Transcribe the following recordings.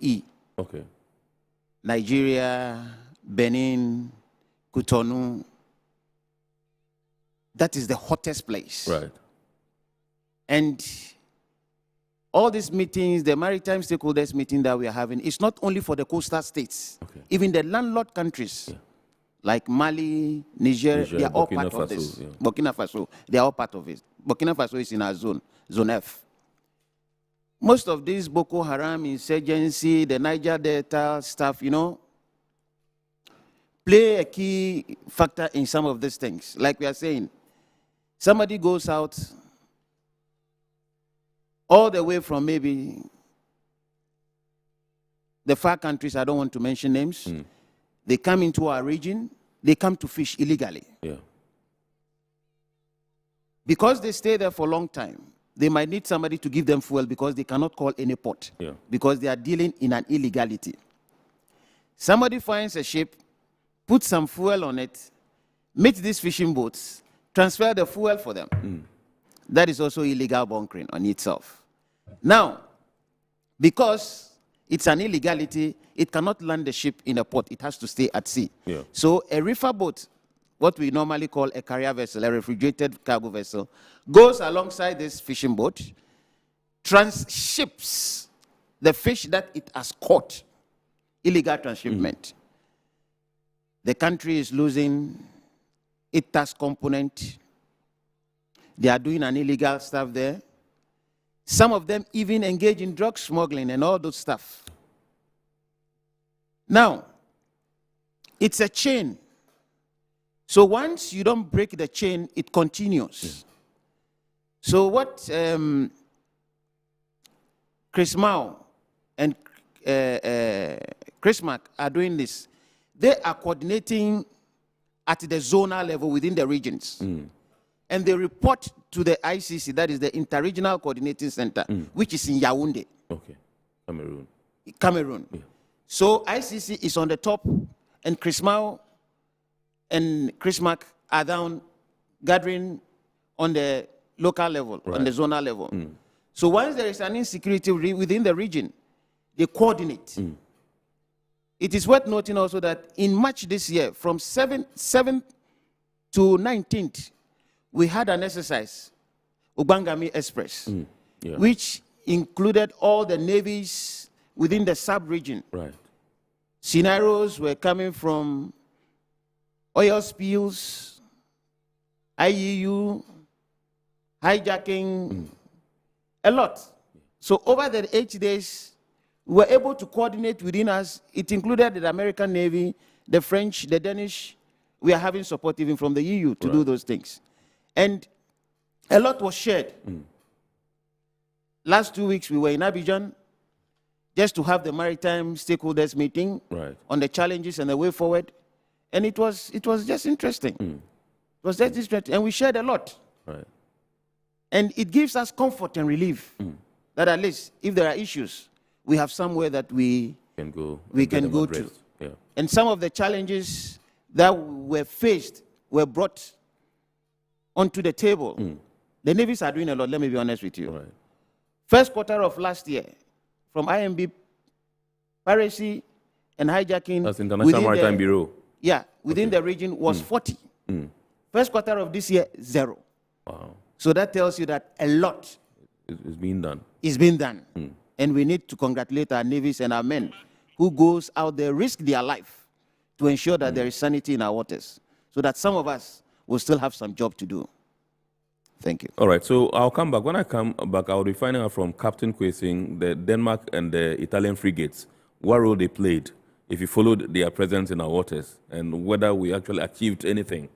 E. Okay. Nigeria, Benin, Cotonou. That is the hottest place. Right. And all these meetings, the maritime stakeholders meeting that we are having, it's not only for the coastal states. Okay. Even the landlocked countries, like Mali, Niger, they are all Burkina part of Faso, this. yeah. Burkina Faso, they are all part of it. Burkina Faso is in our zone, Zone F. Most of these Boko Haram insurgency, the Niger Delta stuff, you know, play a key factor in some of these things. Like we are saying, somebody goes out all the way from maybe the far countries, I don't want to mention names, they come into our region, they come to fish illegally. Yeah. Because they stay there for a long time, they might need somebody to give them fuel because they cannot call any port. Yeah. Because they are dealing in an illegality. Somebody finds a ship, put some fuel on it, meet these fishing boats, transfer the fuel for them. That is also illegal bunkering on itself. Now, because it's an illegality, it cannot land the ship in a port. It has to stay at sea. Yeah. So a reefer boat, what we normally call a carrier vessel, a refrigerated cargo vessel, goes alongside this fishing boat, transships the fish that it has caught, illegal transshipment. The country is losing its tax component. They are doing an illegal stuff there. Some of them even engage in drug smuggling and all those stuff. Now, it's a chain. So once you don't break the chain, it continues. So what Chris Mao and Chris Mack are doing this, they are coordinating at the zonal level within the regions. And they report to the ICC, that is the Interregional Coordinating Center, which is in Yaoundé. Okay. Cameroon. Cameroon. Yeah. So ICC is on the top, and Chris Mao and Chris Mack are down gathering on the local level, on the zonal level. So once there is an insecurity within the region, they coordinate. It is worth noting also that in March this year, from 7th to 19th, we had an exercise, Ubangami Express, which included all the navies within the sub-region. Right. Scenarios were coming from oil spills, IEU, hijacking, a lot. So over the 8 days, we were able to coordinate within us. It included the American Navy, the French, the Danish. We are having support even from the EU to do those things. And a lot was shared. Last 2 weeks, we were in Abidjan just to have the maritime stakeholders meeting on the challenges and the way forward. And it was just interesting. It was just interesting. And we shared a lot. Right. And it gives us comfort and relief that at least if there are issues, we have somewhere that we can go to. Yeah. And some of the challenges that were faced were brought onto the table. The navies are doing a lot, let me be honest with you. Right. First quarter of last year, from IMB, piracy and hijacking. That's International Maritime Bureau. Yeah, within the region was 40. First quarter of this year, 0. Wow. So that tells you that a lot is being done. Is being done. And we need to congratulate our navies and our men who goes out there, risk their life to ensure that there is sanity in our waters, so that some of us will still have some job to do. Thank you. All right, so I'll come back. When I come back, I'll be finding out from Captain Kwesing, the Denmark and the Italian frigates, what role they played, if you followed their presence in our waters, and whether we actually achieved anything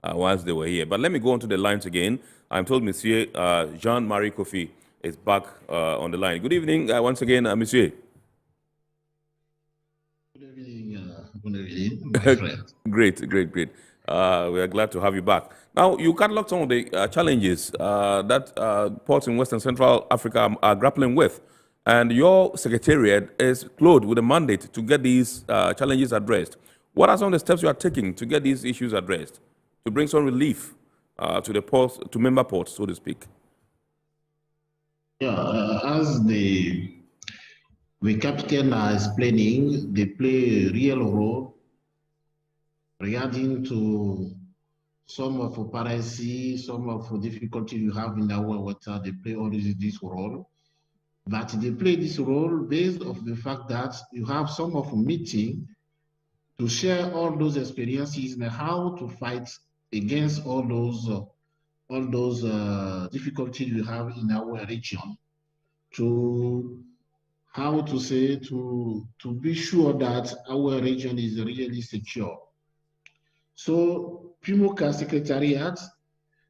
whilst they were here. But let me go on to the lines again. I'm told Monsieur Jean-Marie Kofi is back on the line. Good evening, once again, Monsieur. Good evening, my friend. Great. We are glad to have you back. Now, you catalog some of the challenges that ports in West and Central Africa are grappling with. And your secretariat is clothed with a mandate to get these challenges addressed. What are some of the steps you are taking to get these issues addressed, to bring some relief to the ports, to member ports, so to speak? Yeah, as the the captain are explaining, they play a real role regarding to some of the piracy, some of the difficulty you have in our water, they play already this role. But they play this role based on the fact that you have some of meeting to share all those experiences and how to fight against all those difficulties you have in our region, to how to say to be sure that our region is really secure. So PIMOCA Secretariat,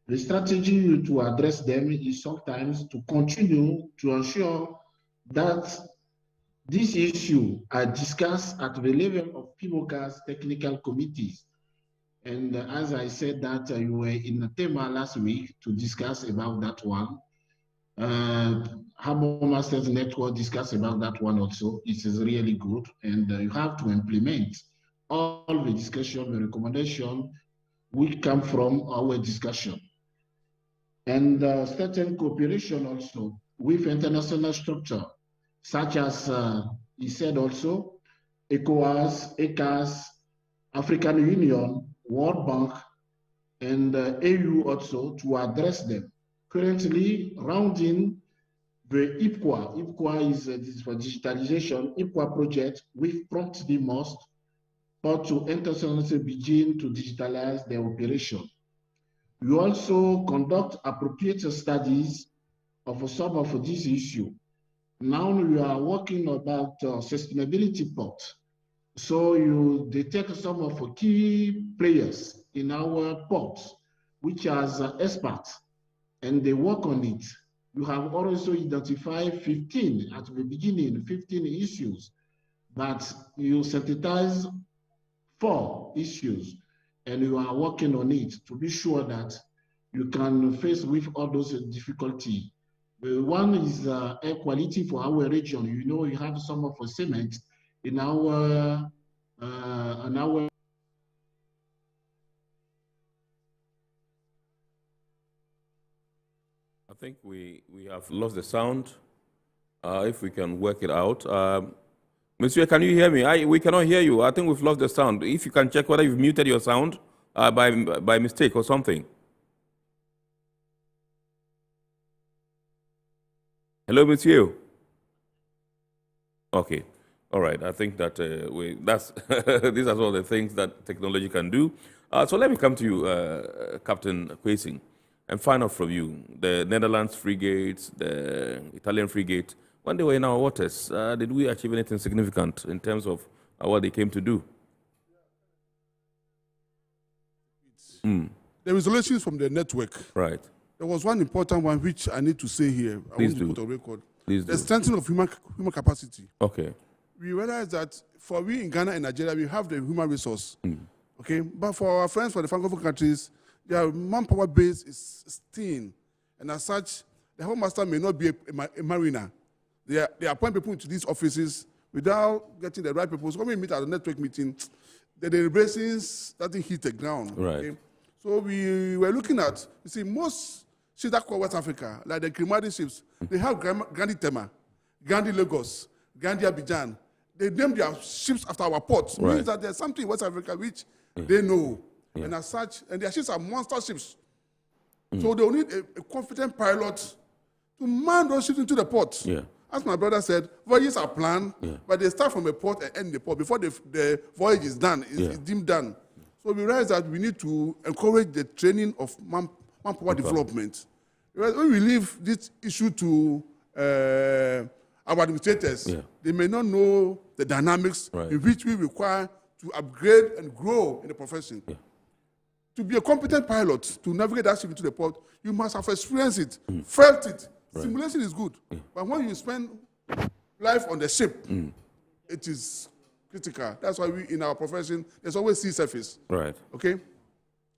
the strategy to address them is sometimes to continue to ensure that these issues are discussed at the level of PIMOCA's technical committees. And as I said that you were in Tema last week to discuss about that one. Harbour Masters Network discussed about that one also. It is really good. And you have to implement all the discussion, the recommendation which come from our discussion. And certain cooperation also with international structure, such as he said also, ECOWAS, ECAS, African Union, World Bank, and AU also to address them. Currently, rounding the IPQA is for digitalization, IPQA project with promptly must or to internationally begin to digitalize their operation. We also conduct appropriate studies of some of these issues. Now we are working about sustainability part. So you detect some of the key players in our ports, which are experts, and they work on it. You have also identified 15 at the beginning, 15 issues, but you synthesize 4 issues, and you are working on it to be sure that you can face with all those difficulties. One is air quality for our region. You know, you have some of the cement in our I think we have lost the sound. If we can work it out. Monsieur, can you hear me? We cannot hear you. I think we've lost the sound. If you can check whether you've muted your sound by mistake or something. Hello, Monsieur. Okay. All right. I think that that's these are all the things that technology can do. So let me come to you, Captain Kwesing, and find out from you the Netherlands frigates, the Italian frigate. When they were in our waters, did we achieve anything significant in terms of what they came to do? The resolutions from the network. Right. There was one important one which I need to say here. Please I want to put on record. Please the do. strengthening of human capacity. Okay. We realize that for we in Ghana and Nigeria, we have the human resource. Okay, but for our friends from the Francophone countries, their manpower base is thin, and as such, the Home Master may not be a mariner. They appoint people into these offices without getting the right people. So when we meet at the network meeting, the deliberations doesn't hit the ground. Right. Okay? So we were looking at, you see, most ships that call West Africa, like the Grimadi ships, they have Gandhi Tema, Gandhi Lagos, Gandhi Abidjan. They name their ships after our ports. Right. Means that there's something in West Africa which they know. And as such, and their ships are monster ships. So they will need a confident pilot to man those ships into the port. Yeah. As my brother said, voyages are planned, but they start from a port and end the port. Before the voyage is done, it's deemed done. So we realize that we need to encourage the training of manpower development. When we leave this issue to our administrators, they may not know the dynamics in which we require to upgrade and grow in the profession. To be a competent pilot, to navigate that ship into the port, you must have experienced it, felt it. Simulation is good, but when you spend life on the ship, it is critical. That's why we, in our profession, there's always sea surface. Right. Okay?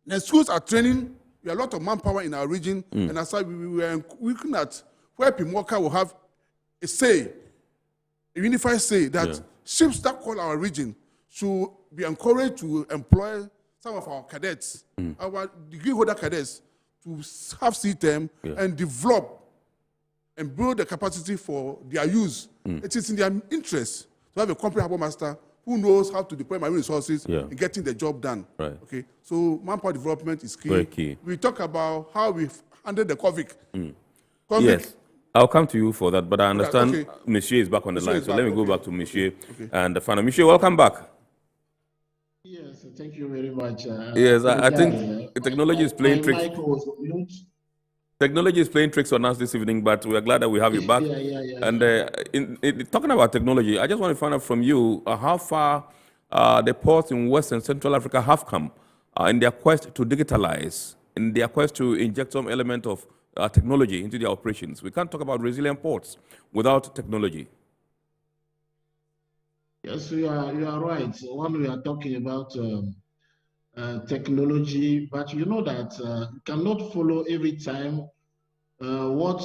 The schools are training. We have a lot of manpower in our region, and as such, we were looking at where PIMOCA will have a say, a unified say, that ships that call our region should be encouraged to employ some of our cadets, our degree holder cadets, to have sea term and develop and build the capacity for their use. It is in their interest to have a competent harbor master who knows how to deploy marine resources in getting the job done. Right. Okay, so manpower development is key. Very key. We talk about how we handle the COVID. Yes, I'll come to you for that, but I understand okay. Monsieur is back on the Monsieur line, is so back, let me go okay. back to Monsieur Okay. and the final. Monsieur, welcome back. Yes, thank you very much. Yes, I think technology is playing tricks. My mic was on mute. Technology is playing tricks on us this evening, but we are glad that we have you back. And in talking about technology, I just want to find out from you how far the ports in West and Central Africa have come in their quest to digitalize, in their quest to inject some element of technology into their operations. We can't talk about resilient ports without technology. Yes, you are right. When we are talking about technology, but you know that you cannot follow every time what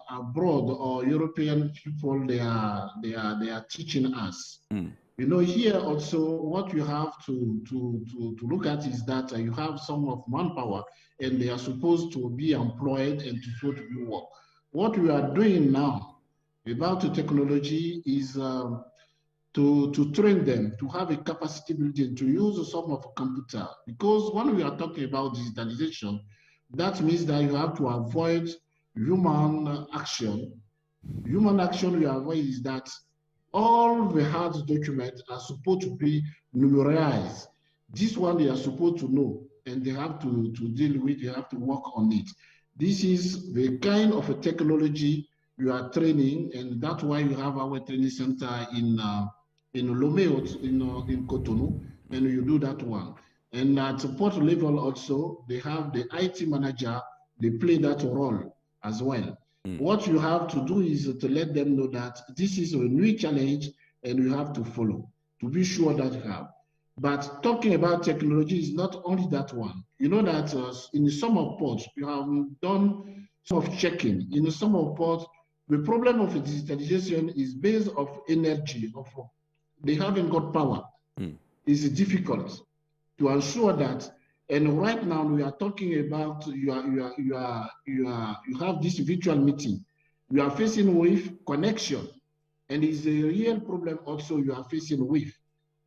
abroad or European people they are teaching us. You know, here also what you have to look at is that you have some of manpower and they are supposed to be employed and to do work. What we are doing now about the technology is to train them, to have a capacity building, to use some of a computer. Because when we are talking about digitalization, that means that you have to avoid human action. Human action you avoid is that all the hard documents are supposed to be numerized. This one they are supposed to know, and they have to deal with, they have to work on it. This is the kind of a technology you are training, and that's why you have our training center in Lomé, in Cotonou, and you do that one. And at support level also, they have the IT manager, they play that role as well. What you have to do is to let them know that this is a new challenge and you have to follow, to be sure that you have. But talking about technology is not only that one. You know that in some of ports, you have done some of checking. In some of ports, the problem of digitalization is based of energy, they haven't got power. It's difficult to ensure that. And right now we are talking about you have this virtual meeting. You are facing with connection, and it's a real problem also you are facing with.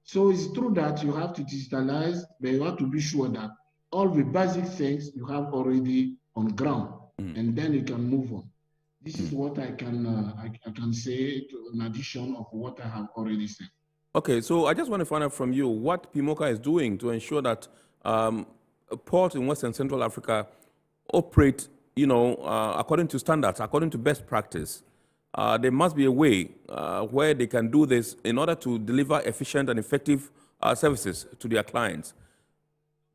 So it's true that you have to digitalize, but you have to be sure that all the basic things you have already on ground, and then you can move on. This is what I can say in addition of what I have already said. Okay, so I just want to find out from you what PMOCA is doing to ensure that ports in West and Central Africa operate, according to standards, according to best practice. There must be a way where they can do this in order to deliver efficient and effective services to their clients.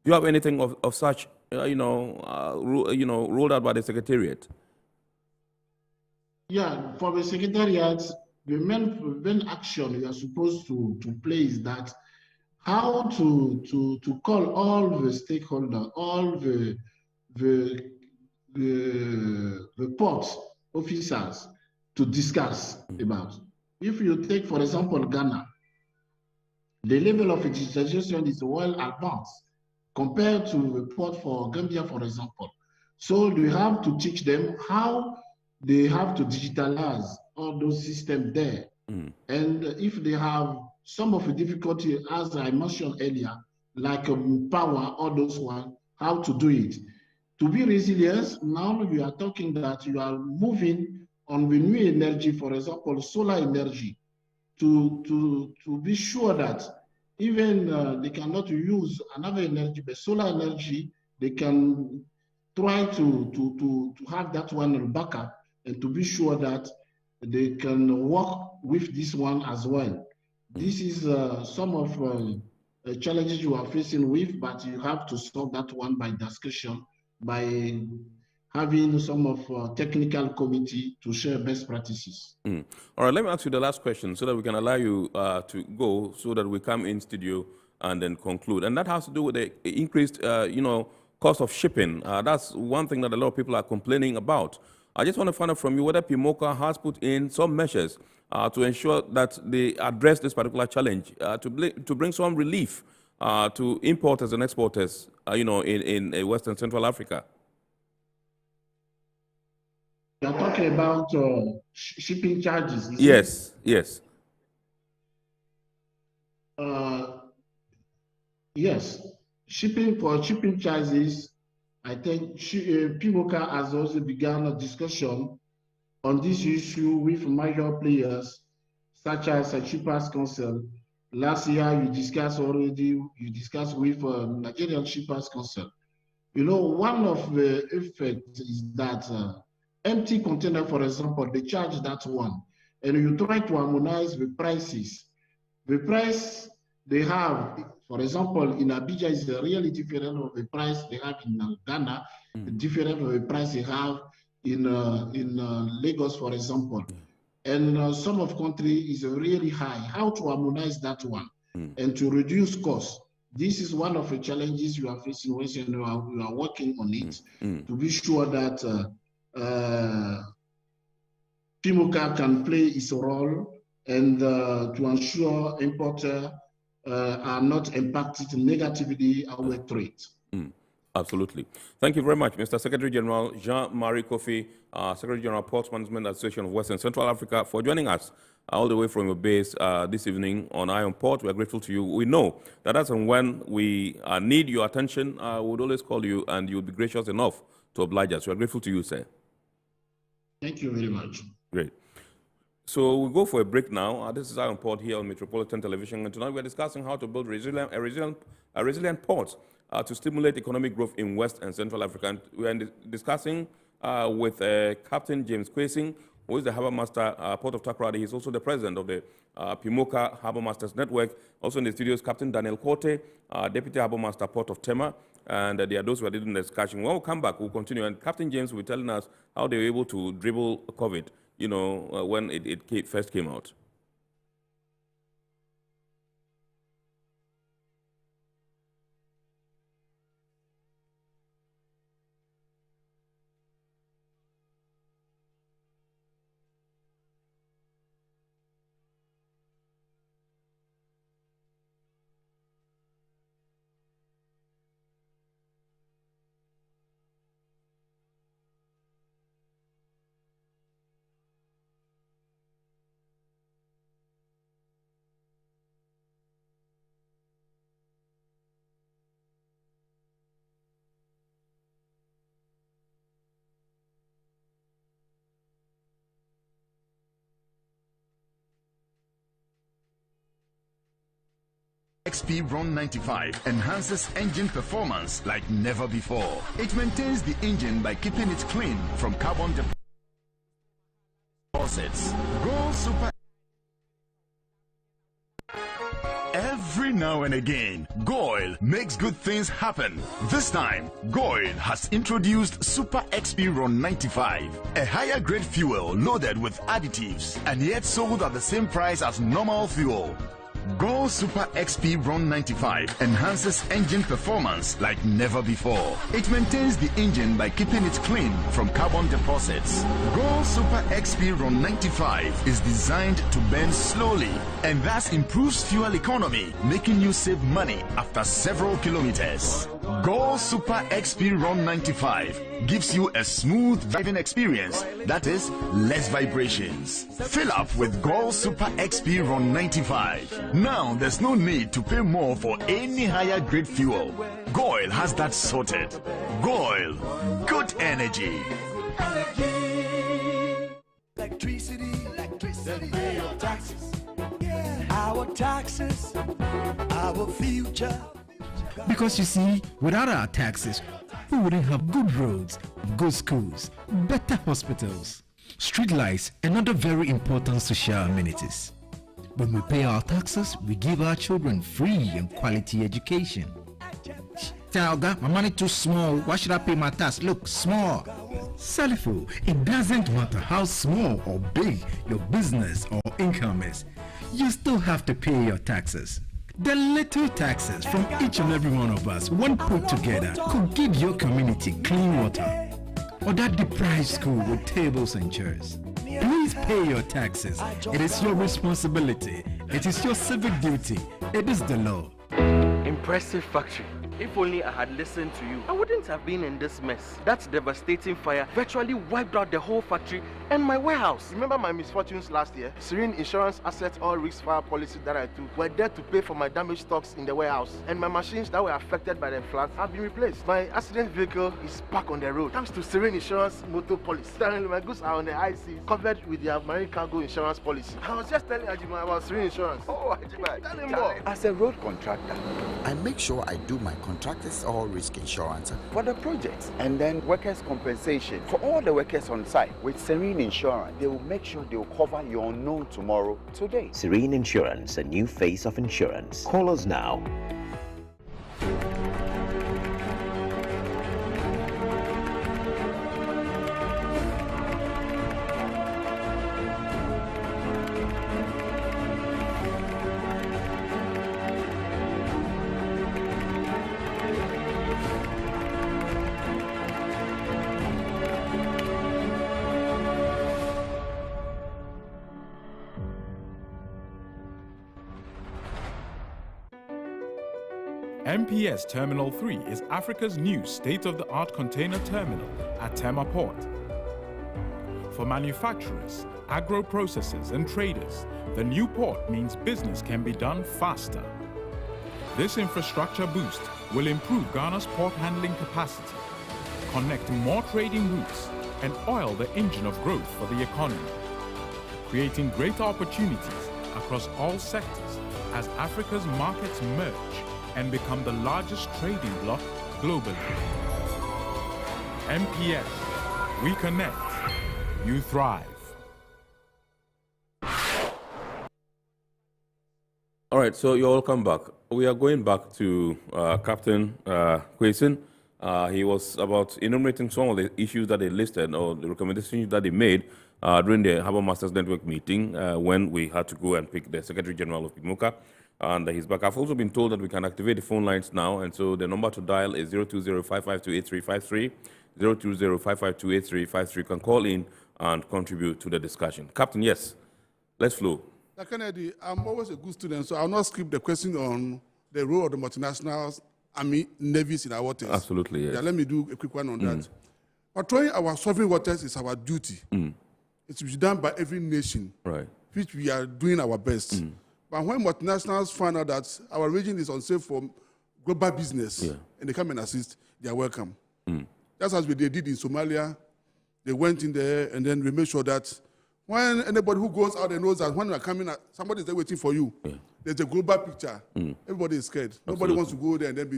Do you have anything of such, rolled out by the Secretariat? Yeah, for the Secretariat, the main action you are supposed to play is that how to call all the stakeholders, all the port officers to discuss about. If you take, for example, Ghana, the level of digitalization is well advanced compared to the port for Gambia, for example. So we have to teach them how they have to digitalize all those systems there. And if they have some of the difficulty, as I mentioned earlier, like power, all those ones, how to do it. To be resilient, now we are talking that you are moving on the new energy, for example, solar energy, to be sure that even they cannot use another energy, but solar energy, they can try to have that one in backup and to be sure that they can work with this one as well. This is some of the challenges you are facing with, but you have to solve that one by discussion, by having some of technical committee to share best practices. All right, let me ask you the last question so that we can allow you to go so that we come in studio and then conclude. And that has to do with the increased, cost of shipping. That's one thing that a lot of people are complaining about. I just want to find out from you whether PMOCA has put in some measures to ensure that they address this particular challenge, to bring some relief to importers and exporters, in West and Central Africa. are talking about shipping charges. Yes, yes. Yes, shipping charges. I think PMOCA has also begun a discussion on this issue with major players such as Shippers Council. Last year, you discussed with Nigerian Shippers Council. You know, one of the effects is that empty container, for example, they charge that one, and you try to harmonize the prices. The price they have, for example, in Abuja is really different of the price they have in Ghana, different of the price they have in Lagos, for example. And some of country is really high. How to harmonize that one and to reduce costs? This is one of the challenges you are facing when you are working on it to be sure that PMOCA can play its role and to ensure importers are not impacted negatively our trade. Absolutely. Thank you very much, Mr. Secretary General Jean-Marie Kofi, Secretary General Port Management Association of Western Central Africa, for joining us all the way from your base this evening on Iron Port. We are grateful to you. We know that as and when we need your attention, we would always call you, and you'll be gracious enough to oblige us. We are grateful to you, sir. Thank you very much. Great. So we'll go for a break now. This is Iron Port here on Metropolitan Television, and tonight we're discussing how to build a resilient port to stimulate economic growth in West and Central Africa. And we are discussing with Captain James Kwesing, who is the Harbour Master, Port of Takoradi. He's also the president of the PMOCA Harbour Masters Network. Also in the studios, Captain Daniel Korte, Deputy Harbour Master, Port of Tema. And there are those who are leading the discussion. When we come back, we'll continue. And Captain James will be telling us how they were able to dribble COVID, you know, when it first came out. XP Run 95 enhances engine performance like never before. It maintains the engine by keeping it clean from carbon deposits. Go Super. Every now and again, Goil makes good things happen. This time, Goil has introduced Super XP Run 95, a higher grade fuel loaded with additives and yet sold at the same price as normal fuel. Go Super XP Run 95 enhances engine performance like never before. It maintains the engine by keeping it clean from carbon deposits. Go Super XP Run 95 is designed to burn slowly and thus improves fuel economy, making you save money after several kilometers. Go Super XP Run 95 gives you a smooth driving experience, that is, less vibrations. Fill up with Go Super XP Run 95. Now there's no need to pay more for any higher grade fuel. Goil has that sorted. Goil, good energy. Electricity, then pay your taxes. Our taxes, our future. Because you see, without our taxes, we wouldn't have good roads, good schools, better hospitals, street lights, and other very important social amenities. When we pay our taxes, we give our children free and quality education. Talga, my money too small. Why should I pay my tax? Look, small. Salifo, it doesn't matter how small or big your business or income is. You still have to pay your taxes. The little taxes from each and every one of us, when put together, could give your community clean water or that deprived school with tables and chairs. Please pay your taxes. It is your responsibility. It is your civic duty. It is the law. Impressive factory. If only I had listened to you, I wouldn't wouldn't have been in this mess. That devastating fire virtually wiped out the whole factory and my warehouse. Remember my misfortunes last year? Serene Insurance Asset All Risk Fire policy that I took were there to pay for my damaged stocks in the warehouse. And my machines that were affected by the flood have been replaced. My accident vehicle is back on the road thanks to Serene Insurance motor policy. Currently, my goods are on the IC covered with their marine cargo insurance policy. I was just telling Ajima about Serene Insurance. Oh, Ajima, tell him more. As a road contractor, I make sure I do my contractors all risk insurance for the projects and then workers' compensation for all the workers on site. With Serene Insurance, they will make sure they will cover your unknown tomorrow today. Serene Insurance, a new face of insurance. Call us now. MPS Terminal 3 is Africa's new state-of-the-art container terminal at Tema Port. For manufacturers, agro-processors and traders, the new port means business can be done faster. This infrastructure boost will improve Ghana's port handling capacity, connect more trading routes, and oil the engine of growth for the economy, creating greater opportunities across all sectors as Africa's markets merge and become the largest trading bloc globally. MPS, we connect, you thrive. All right, so you're welcome back. We are going back to Captain Kwesen. He was about enumerating some of the issues that they listed or the recommendations that they made during the Harbour Masters Network meeting when we had to go and pick the Secretary General of PIMOCA. And he's back. I've also been told that we can activate the phone lines now, and so the number to dial is 020-552-8353, 020-552-8353. You can call in and contribute to the discussion. Captain, yes, let's flow. Kennedy, I'm always a good student, so I'll not skip the question on the role of the multinationals, army, navies in our waters. Absolutely, yes. Yeah, let me do a quick one on that. Patrolling our sovereign waters is our duty. It should be done by every nation, right, which we are doing our best. But when multinationals find out that our region is unsafe for global business, and they come and assist, they are welcome. That's as they did in Somalia. They went in there, and then we made sure that when anybody who goes out and knows that when you are coming, somebody is there waiting for you. There's a global picture. Everybody is scared. Absolutely. Nobody wants to go there and then they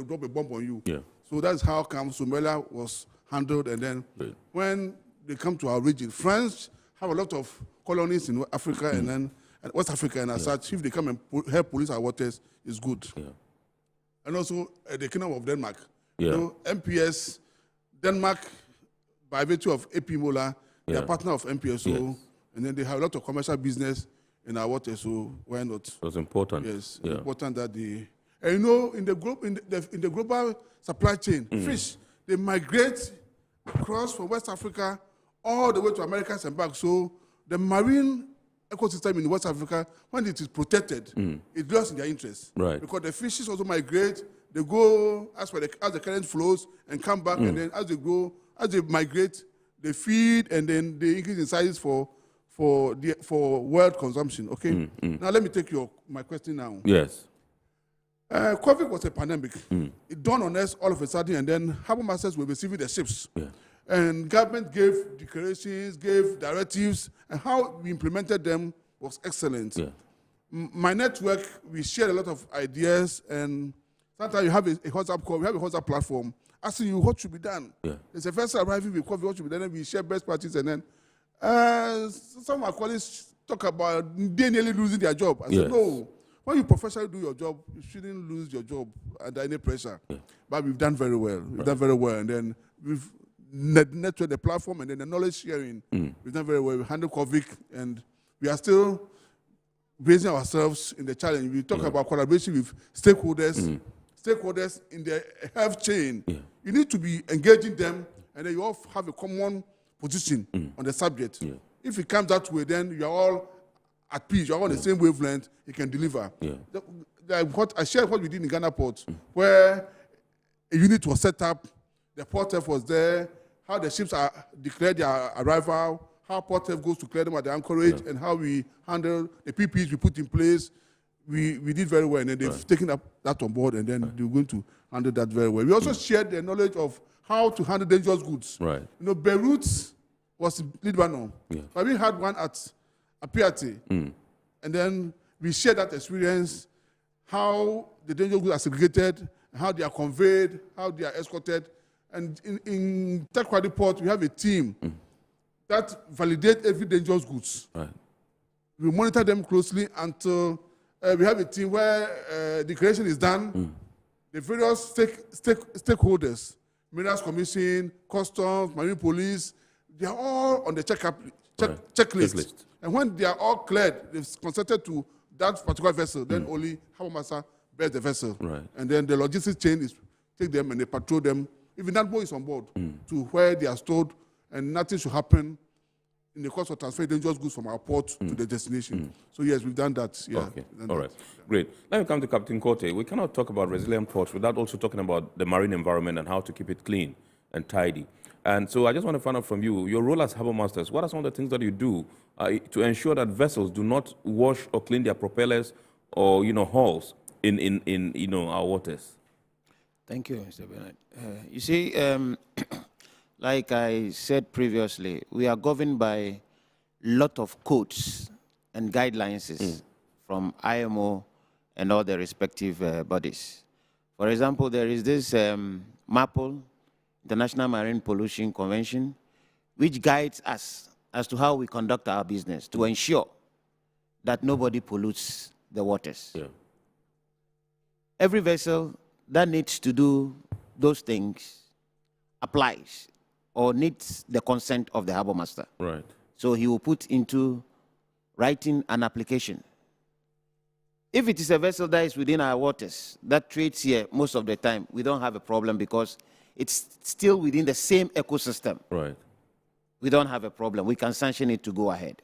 drop a bomb on you. So that's how come Somalia was handled. And then when they come to our region, France have a lot of colonies in Africa and then West Africa, and as such, if they come and help police our waters, it's good. And also the Kingdom of Denmark. You know, MPS, Denmark, by virtue of AP Mola, they are partner of MPS, so, and then they have a lot of commercial business in our waters, so why not? That's important. Yes, it's important that the, and you know, in the global supply chain, fish, they migrate across from West Africa all the way to Americas and back. So the marine ecosystem in West Africa, when it is protected, it lost in their interest. Right. Because the fishes also migrate, they go as the current flows and come back, and then as they go, as they migrate, they feed and then they increase in size for world consumption. Okay. Now let me take my question now. Yes. COVID was a pandemic. It dawned on us all of a sudden, and then Harbour Masters were receiving the ships. And government gave declarations, gave directives, and how we implemented them was excellent. My network, we shared a lot of ideas, and sometimes you have a WhatsApp call, we have a WhatsApp platform, asking you what should be done. There's a first arriving with COVID, what should be done, and we share best practices, and then some of our colleagues talk about they nearly losing their job. I said, no, when you professionally do your job, you shouldn't lose your job under any pressure. But we've done very well. We've done very well, and then we've network the platform and then the knowledge sharing. We've done very well. We handle COVID, and we are still raising ourselves in the challenge. We talk about collaboration with stakeholders, stakeholders in the health chain. You need to be engaging them, and then you all have a common position on the subject. If it comes that way, then you are all at peace. You are all on the same wavelength. You can deliver. What I shared what we did in Ghana Port, where a unit was set up, the port F was there, how the ships are declared their arrival, how port F goes to clear them at the anchorage, and how we handle the PPEs we put in place. We did very well, and then they've taken up that on board, and then they're going to handle that very well. We also shared the knowledge of how to handle dangerous goods. Right. You know, Beirut was in Lebanon, but we had one at Apiate, and then we shared that experience, how the dangerous goods are segregated, how they are conveyed, how they are escorted. And in Takoradi Port, we have a team that validates every dangerous goods. Right. We monitor them closely until we have a team where the creation is done. The various stakeholders, Minerals Commission, Customs, Marine Police, they are all on the checklist. And when they are all cleared, they've consented to that particular vessel, then only Harbour Master bears the vessel. Right. And then the logistics chain is take them and they patrol them. Even that boat is on board to where they are stored, and nothing should happen in the course of transferring dangerous goods from our port to the destination. So yes, we've done that. Yeah. Okay. All right. Great. Now we come to Captain Kote. We cannot talk about resilient ports without also talking about the marine environment and how to keep it clean and tidy. And so I just want to find out from you, your role as Harbour Masters, what are some of the things that you do to ensure that vessels do not wash or clean their propellers or, hulls in our waters? Thank you, Mr. Bernard. You see, like I said previously, we are governed by a lot of codes and guidelines from IMO and all the respective bodies. For example, there is this MAPOL, International Marine Pollution Convention, which guides us as to how we conduct our business to ensure that nobody pollutes the waters. Yeah. Every vessel that needs to do those things applies or needs the consent of the Harbour Master. Right. So he will put into writing an application. If it is a vessel that is within our waters, that trades here most of the time, we don't have a problem because it's still within the same ecosystem. Right. We don't have a problem. We can sanction it to go ahead.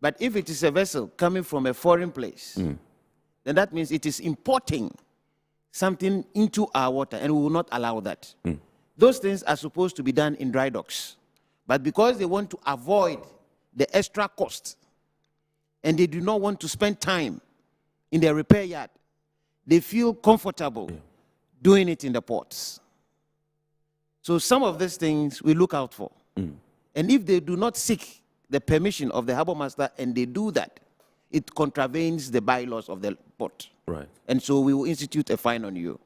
But if it is a vessel coming from a foreign place, then that means it is importing something into our water, and we will not allow that. Those things are supposed to be done in dry docks. But because they want to avoid the extra cost, and they do not want to spend time in their repair yard, they feel comfortable doing it in the ports. So some of these things we look out for. And if they do not seek the permission of the Harbour Master and they do that, it contravenes the bylaws of the port. Right. And so we will institute a fine on you.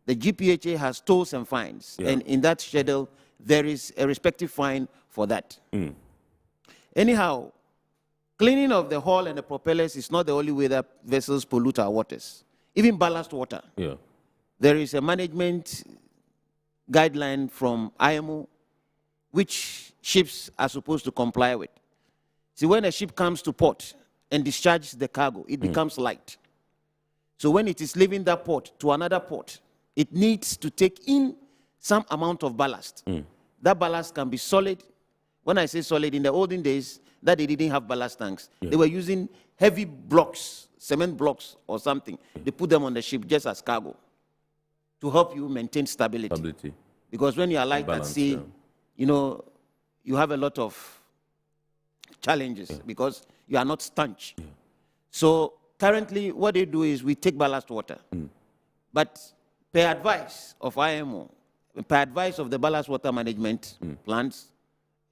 The GPHA has tolls and fines, and in that schedule, there is a respective fine for that. Anyhow, cleaning of the hull and the propellers is not the only way that vessels pollute our waters. Even ballast water. Yeah. There is a management guideline from IMO which ships are supposed to comply with. See, when a ship comes to port and discharges the cargo, it becomes light. So when it is leaving that port to another port, it needs to take in some amount of ballast. That ballast can be solid. When I say solid, in the olden days, that they didn't have ballast tanks. They were using heavy blocks, cement blocks or something. They put them on the ship just as cargo to help you maintain stability. Because when you are light at sea, you have a lot of challenges because you are not staunch. So currently, what they do is we take ballast water. But per advice of IMO, per advice of the ballast water management plans,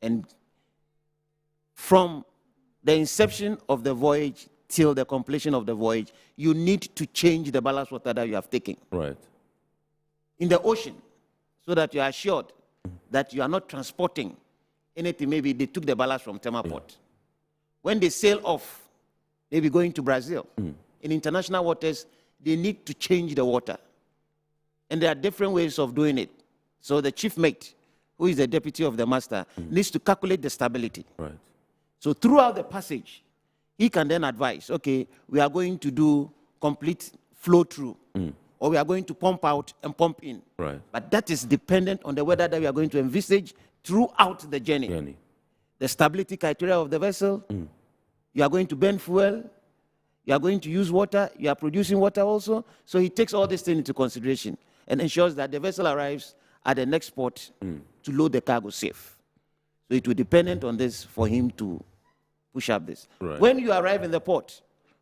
and from the inception of the voyage till the completion of the voyage, you need to change the ballast water that you have taken. Right. In the ocean, so that you are assured that you are not transporting anything. Maybe they took the ballast from Tema port. When they sail off, maybe going to Brazil, in international waters, they need to change the water. And there are different ways of doing it. So the chief mate, who is the deputy of the master, needs to calculate the stability. Right. So throughout the passage, he can then advise, okay, we are going to do complete flow through, or we are going to pump out and pump in. Right. But that is dependent on the weather that we are going to envisage throughout the journey. The stability criteria of the vessel, you are going to burn fuel, you are going to use water, you are producing water also. So he takes all these things into consideration. and ensures that the vessel arrives at the next port to load the cargo safe. So it will depend on this for him to push up this. Right. When you arrive in the port,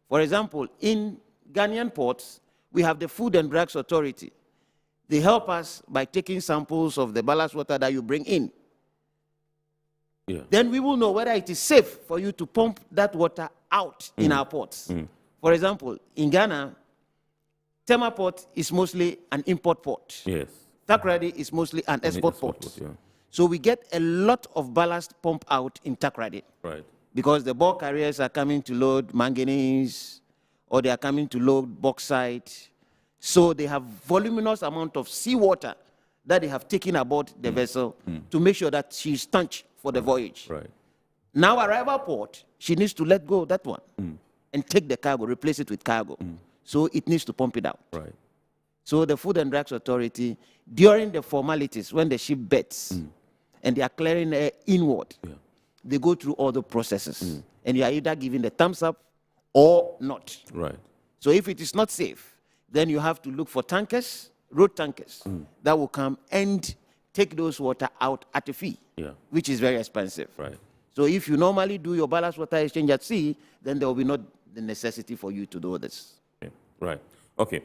for example, in Ghanaian ports, we have the Food and Drugs Authority. They help us by taking samples of the ballast water that you bring in. Yeah. Then we will know whether it is safe for you to pump that water out in our ports. For example, in Ghana, Tema port is mostly an import port. Yes. Takoradi is mostly an export port. Yeah. So we get a lot of ballast pump out in Takoradi. Right. Because the bulk carriers are coming to load manganese, or they are coming to load bauxite. So they have voluminous amount of seawater that they have taken aboard the vessel to make sure that she's staunch for the voyage. Right. Now arrival port, she needs to let go of that one and take the cargo, replace it with cargo. So it needs to pump it out. Right. So the Food and Drugs Authority, during the formalities, when the ship bets and they are clearing air inward, they go through all the processes. And you are either giving the thumbs up or not. Right. So if it is not safe, then you have to look for tankers, road tankers, that will come and take those water out at a fee, which is very expensive. Right. So if you normally do your ballast water exchange at sea, then there will be not the necessity for you to do this. Okay. Right. Okay.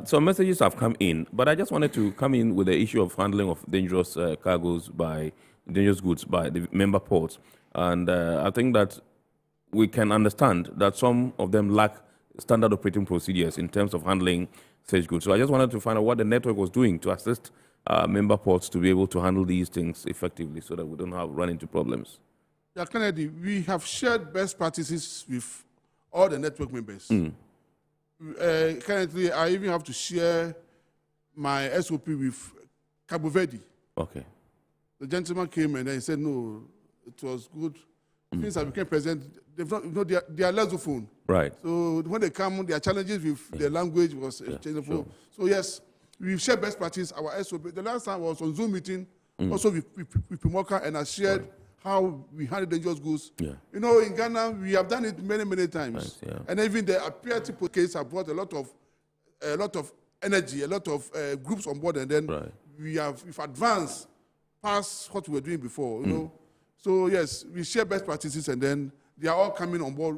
So messages have come in, but I just wanted to come in with the issue of handling of dangerous cargoes dangerous goods by the member ports. And I think that we can understand that some of them lack standard operating procedures in terms of handling such goods. So I just wanted to find out what the network was doing to assist member ports to be able to handle these things effectively so that we don't run into problems. Yeah, Kennedy, we have shared best practices with all the network members. Currently, I even have to share my SOP with Cabo Verde. Okay. The gentleman came and he said, no, it was good. Since I became president, they are Lusophone. Right. So when they come, their challenges with the language was changeable. Sure. So yes, we've shared best practice, our SOP. The last time I was on Zoom meeting, also with Pimoka, and I shared how we handle dangerous goods. Yeah. You know, in Ghana, we have done it many, many times. Nice, yeah. And even the appeal case have brought a lot of energy, a lot of groups on board, and then we've advanced past what we were doing before, you know. So yes, we share best practices, and then they are all coming on board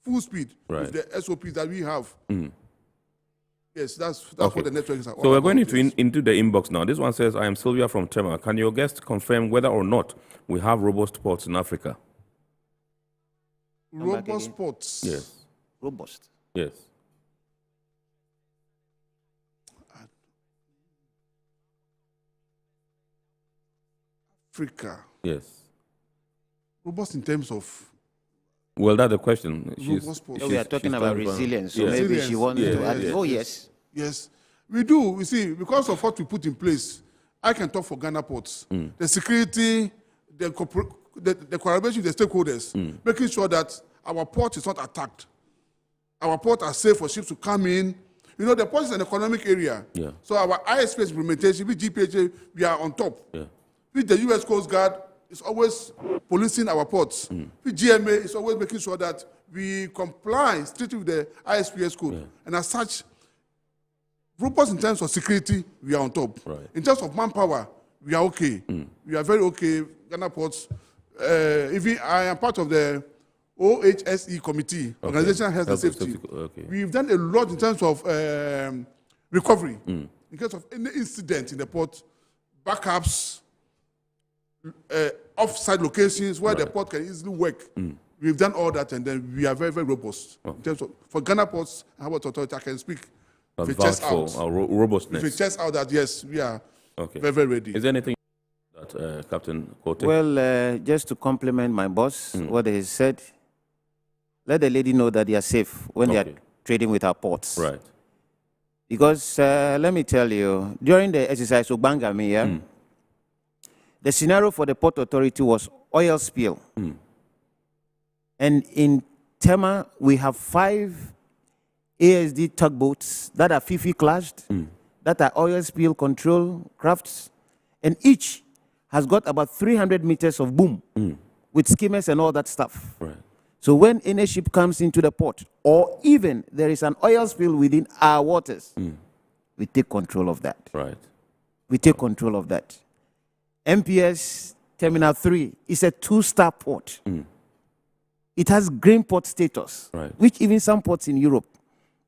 full speed with the SOPs that we have. Yes, that's what the network is. So we're going into the inbox now. This one says, I am Sylvia from Tema. Can your guest confirm whether or not we have robust ports in Africa? Robust ports? Yes. Robust? Yes. Africa? Yes. Robust in terms of? Well, that's the question. We are talking about resilience, so maybe she wants to add. Oh, yes. Yes. We do. You see, because of what we put in place, I can talk for Ghana ports. The security, the collaboration with the stakeholders, making sure that our port is not attacked. Our ports are safe for ships to come in. You know, the port is an economic area. Yeah. So our ISPS implementation, with GPHA, we are on top. Yeah. With the U.S. Coast Guard, is always policing our ports. With GMA, is always making sure that we comply strictly with the ISPS code. Yeah. And as such, robust in terms of security, we are on top. Right. In terms of manpower, we are okay. We are very okay. Ghana ports. Even I am part of the OHSE committee, Organizational Health and Safety. We've done a lot in terms of recovery. In case of any incident in the port, backups, off-site locations where the port can easily work. We've done all that, and then we are very, very robust. In terms of, for Ghana ports and Harbours Authority, I can speak with a chest out. Our robustness. With a chest out that, yes, we are very, very ready. Is there anything that Captain Kote? Well, just to compliment my boss, what he said, let the lady know that they are safe when they are trading with our ports. Right. Because let me tell you, during the exercise of Bangami, the scenario for the Port Authority was oil spill. And in Tema, we have 5 ASD tugboats that are FIFI classed, that are oil spill control crafts, and each has got about 300 meters of boom with skimmers and all that stuff. Right. So when any ship comes into the port, or even there is an oil spill within our waters, we take control of that. Right. We take control of that. MPS Terminal 3 is a 2-star port. It has green port status, which even some ports in Europe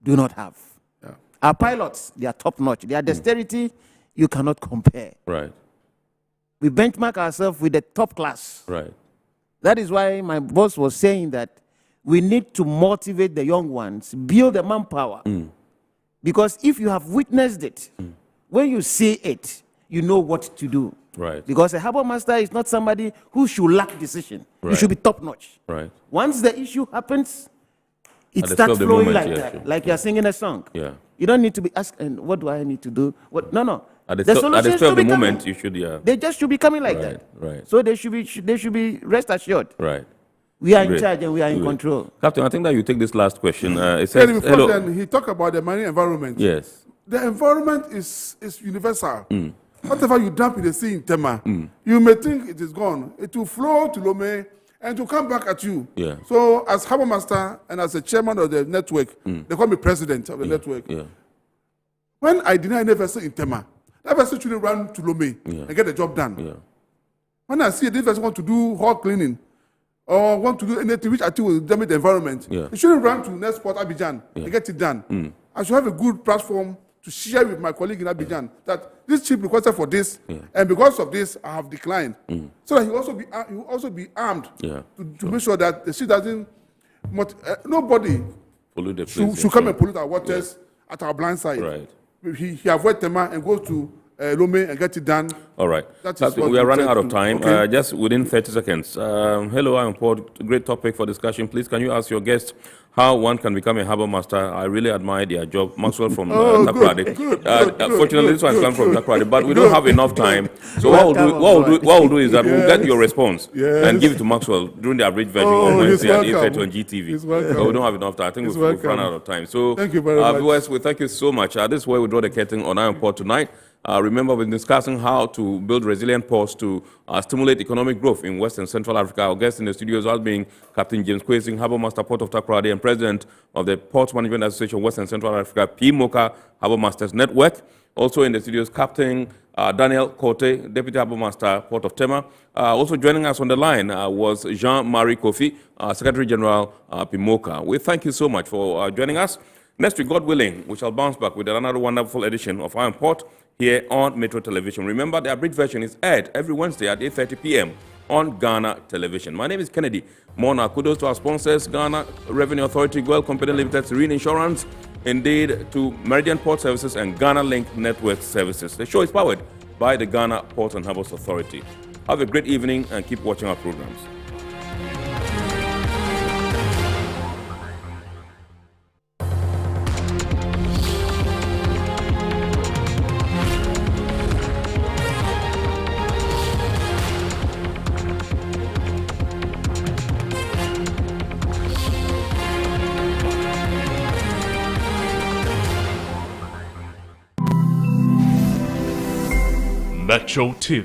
do not have. Yeah. Our pilots, they are top-notch. Their dexterity, you cannot compare. Right. We benchmark ourselves with the top class. Right. That is why my boss was saying that we need to motivate the young ones, build the manpower. Because if you have witnessed it, when you see it, you know what to do. Right. Because a harbor master is not somebody who should lack decision. You Right. should be top-notch. Right. Once the issue happens, it At the spur starts of the flowing moment, like yeah, that, like you're singing a song. Yeah. You don't need to be asking, what do I need to do? What? No. At the solutions spur of should the be coming. moment, you should, yeah. They just should be coming like that. Right. So they should be rest assured. Right. We are in Great. charge and we are in Great. control. Captain, I think that you take this last question. It says, Before hello. then, he talked about the marine environment. Yes. The environment is universal. Whatever you dump in the sea in Tema, you may think it is gone. It will flow to Lome and to come back at you. Yeah. So as Harbour Master and as the chairman of the network, they call me president of the network. Yeah. When I deny any vessel in Tema, that vessel should run to Lome and get the job done. Yeah. When I see this vessel want to do hull cleaning or want to do anything which I think will damage the environment, it shouldn't run to next port Abidjan and get it done. I should have a good platform to share with my colleague in Abidjan that this ship requested for this, and because of this, I have declined. So that he will also be armed to make sure that the ship doesn't. Nobody Pollute the place, should come and pollute our waters at our blind side. Right. He avoid Tema and goes to Lome and get it done. All right. That is Captain, what we are we running try out of to- time. okay. Just within 30 seconds. Hello, I'm Paul. Great topic for discussion. Please, can you ask your guest how one can become a harbour master? I really admire their job. Maxwell from Takoradi. Fortunately, this one comes from Takoradi, but we don't have enough time. So what we'll do is that we'll get your response and give it to Maxwell during the abridged version on Wednesday at 8:30 on GTV. But we don't have enough time. I think we've run out of time. So, thank you very much. Viewers, we thank you so much. This is where we draw the curtain on Iron Port tonight. Remember, we've been discussing how to build resilient ports to stimulate economic growth in West and Central Africa. Our guest in the studios has been Captain James Kwesing, Harbour Master Port of Takoradi and President of the Port Management Association West and Central Africa, PMOCA Harbour Masters Network. Also in the studios, Captain Daniel Kote, Deputy Harbour Master Port of Tema. Also joining us on the line was Jean-Marie Kofi, Secretary General PMOCA. We thank you so much for joining us. Next week, God willing, we shall bounce back with another wonderful edition of Iron Port here on Metro Television. Remember, the abridged version is aired every Wednesday at 8:30 p.m. on Ghana Television. My name is Kennedy Mona. Kudos to our sponsors, Ghana Revenue Authority, Gold Company Limited, Serene Insurance, indeed to Meridian Port Services and Ghana Link Network Services. The show is powered by the Ghana Ports and Harbours Authority. Have a great evening and keep watching our programs. Metro TV.